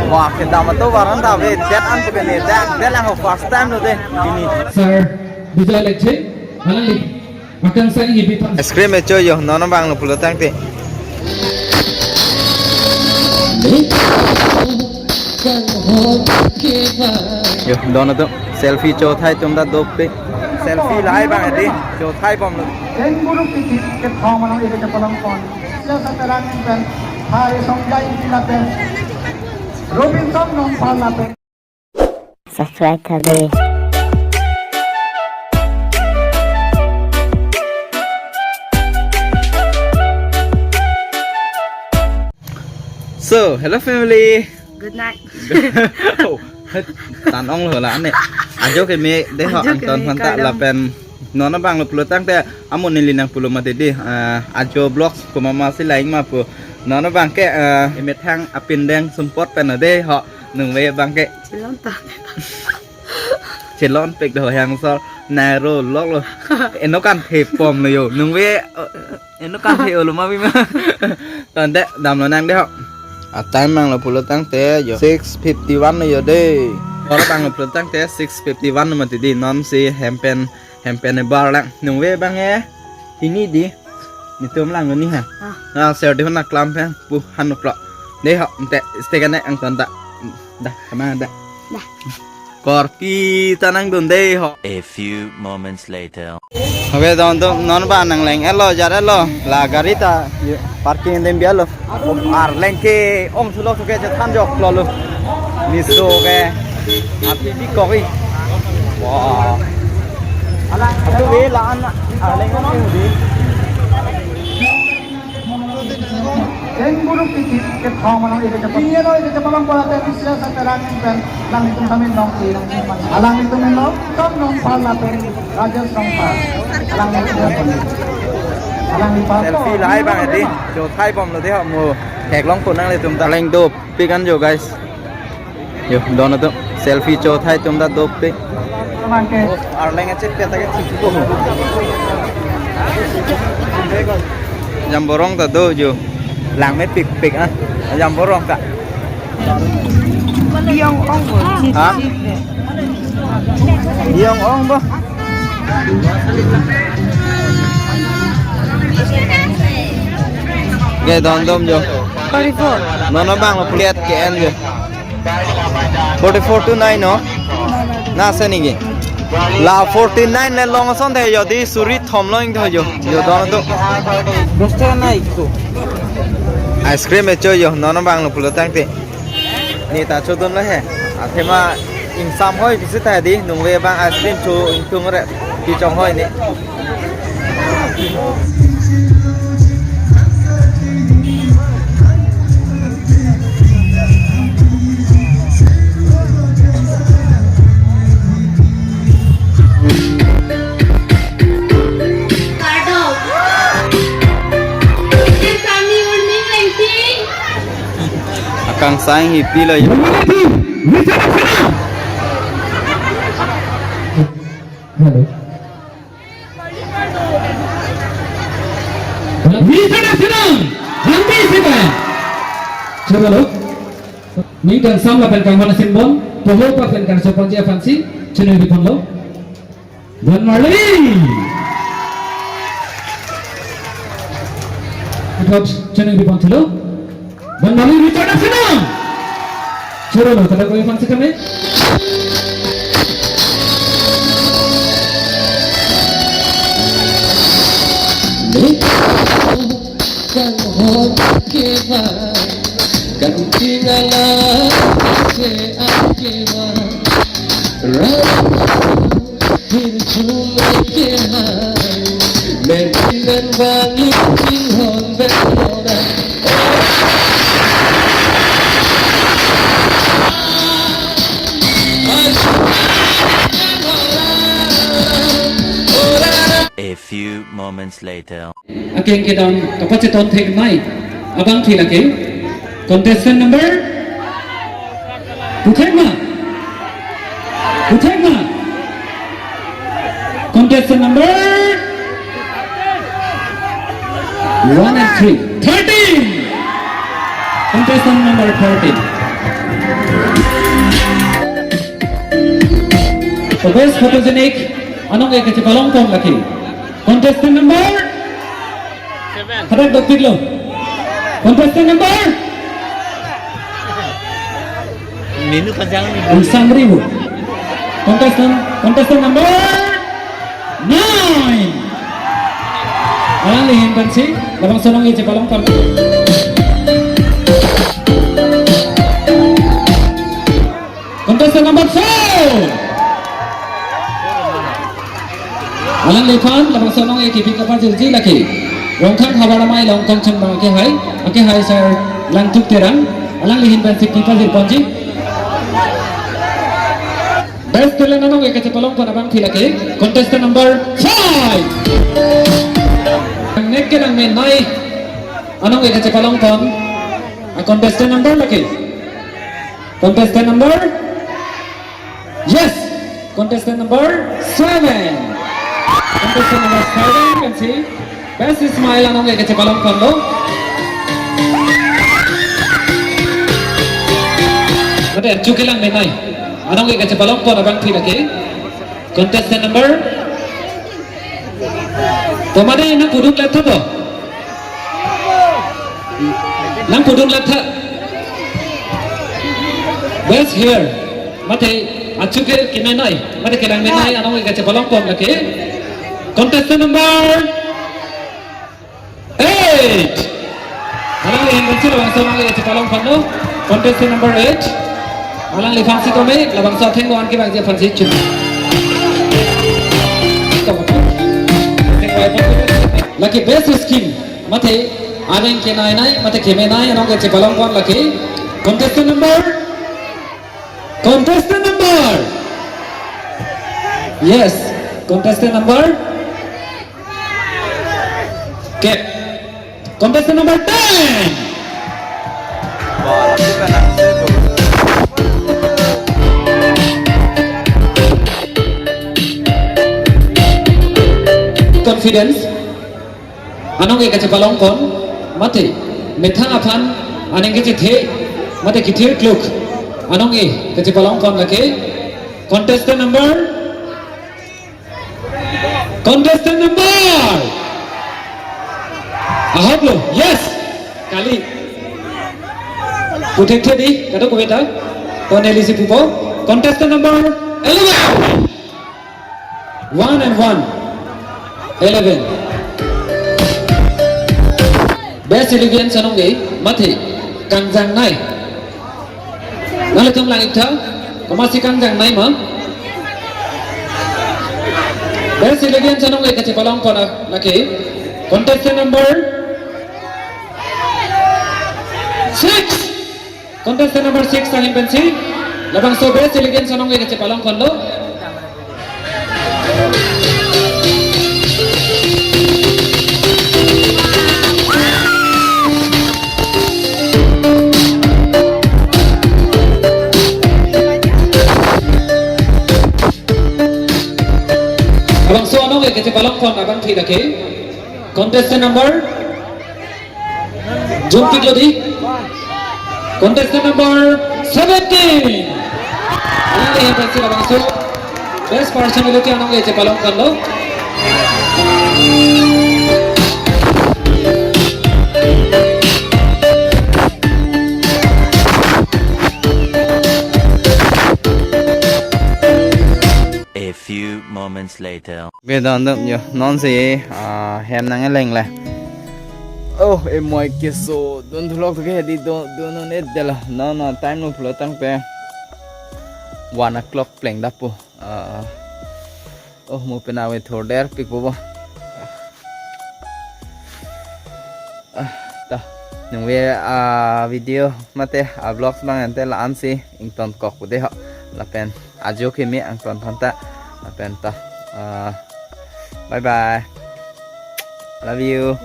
Wah, kita mah tuh barang tapi that an bukan ni, that yang first time tu deh ini. Sir, bisa leceh, mana ni? Akan saya hidup. Es krim itu yo, nono bang lu pulut tang ti. Yo, dono tu selfie cho thai chúng ta đốt đi. Selfie lại bang đi, cho thai bom lu. Yang buruk titik ke thong mana ini kepalang pon. Sila sa terangin kan, hari songjay natin. Robinson nong pal natin. Subscribe कर दे। So, hello family. Good night. Hết tàn ong lửa lán này. Anh cho cái mẹ để họ ăn toàn hoàn tạ là pen nó bang lu pulut tang te amun ni linang pulut mati di. Anh cho blog của mama si lain mà pu. Nó bang ke emet hang apin deng support pen ở đây họ nung về bang ke. Trên lon pek đồ hàng so naro lok lo. Nó kan thep pom lo yo. Nung về nó kan thep lo mà bim. Toàn đấy đam lo nang đấy họ. Time mang là pulut tang te yo 6:51 na yo de. Ora bang là pulut tang te 6:51 mà di non si hempen bar lang. Nung ve bang e ini di. Ni tum lang ni ha. Na ser di na klam pen pu hanu pro. De ho te stekan ang ton ta. Dah kama dah. Dah. Korpi tanang dun de ho. A few moments later. હવે તો non બા નંગ Lang aloe jar aloe la garita parking dem bialo ar leng ke ong sulo ke je than jok lo lu ni so ke api bi ko wi wow ala tu we la an leng ong di Yang buruk titik ke thong mana ini kepalang. Iya loh ini kepalang pon natin. Sila sa terangin kan, lang itu kami nong ilang iman. Alang itu nong tom nong pal natin. Raja nong pal. Alang itu alang itu pal. selfie lại bang đi cho thay bom lo de ho mo hek long ko nang le tum ta leng dop pi kan yo guys yo don to selfie cho thay tum ta dop pi Teman ke. ar leng cek pe ta ke chi ko jam borong ta do yo lang met pik pik á jam borong ta Yang ong hả Diong ong bo Ghê đòn đôm vô 44. nó bang là plate ke en vô 44 to 9 no na se ni ge la 49 ne long son the yo di suri thom loing tho yo yo don to dosta nai ko ice cream e cho yo nó bang là pulut tang te ni ta cho dum la he a thema in sam hoi bi se ta di nung ve bang ice cream cho in tung re ki chong hoi ni Kang sang hippie lo yo. Hello. Bisa senang, nanti siapa? Coba lo. Ni dan sam lapan kang mana simbol, poho pa fen kan sopan je fancy, chene di pon lo. Dan Marley. Ikut chene di pon lo. Dan Marley bicara senang. Coba lo, kada kau fancy kami? Kan hot keva kan tingala se akeva rahir chume ke hai mentiran bani hon beroda A few moments later. Aking kita kapag si Ton take night, abang sila ke? Contestant number? Puthegma. Contestant number 1 and 3. 13. Contestant number 13. So best photogenic anong ek kachi palong pon laki. Contestant number 7. Hadak doktik lo. Contestant number Minu panjang ni. Usang ribu. Contestant number 9. Alang lihin pensi, labang sonong ichi palong pon. Contestant number 4. Alang lipan labang sonong ichi pikapar jirji laki. Rongkang hawaramai longkong chong bang ake hai sir lang tuk terang. Alang lihin pensi pikapar jirponji. Best talent anong ek kachi palong pon abang thilake. Contestant number 5. Nek ke nang men nai anong ek kachi palong pon. Contestant number laki. Contestant number yes. Contestant number 7. Contestant number 7 you can see. Best smile anong ek kachi palong pon lo. Mate chukilang men nai. Anong ek kachi palong pon abang thilake. Contestant number tomade nang pudung latha to. Nang pudung latha. Best here. Mate achuke kimenai. Mate kelang menai anong ek kachi palong pon lake. Contestant number 8. Alang lihin benci labang so anong ek kachi palong pon lo. Contestant number 8. Alang li fancy to me labang so theng wan ki bang je fancy chu. Laki best skin mate aben ke nai mate keme nai anong ke palong pon laki. Contestant number yes. Contestant number okay. Contestant number 10. Confidence anong ek kachi palong pon mate methang aphan aneng kachi the mate kithir kluk anong e kachi palong pon lake. Contestant number ahok lo yes kali puthek the di kato ko beta koneli si pupo. Contestant number 11. 1 and 1 11. Best elegance anong gay mate kangjang nai. Nala tum lang ikta komasi kangjang nai ma. Best elegance anong gay kachi palong pon laki. Contestant number 6. Contestant number 6 tangin pensi labang so best elegance anong gay kachi palong pon lo. Abang so anong ek kachi palong pon abang thilake. Contestant number jumpi lodi. Contestant number 17. Alang lihin pensi abang so best personality anong ek kachi palong pon lo. A few moments later. Bây giờ được nhiều non gì hem nắng cái lành này. Oh em mọi cái số don't vlog cái đi don't nó net de la no time no flow tăng pe 1 o'clock playing đáp po. Oh mau penawe thor der pick bo. Ta nung về video mate vlogs bang ante la ansi ington kok ko de ha la pen ajo ke me angton thanta la pen ta bye bye love you.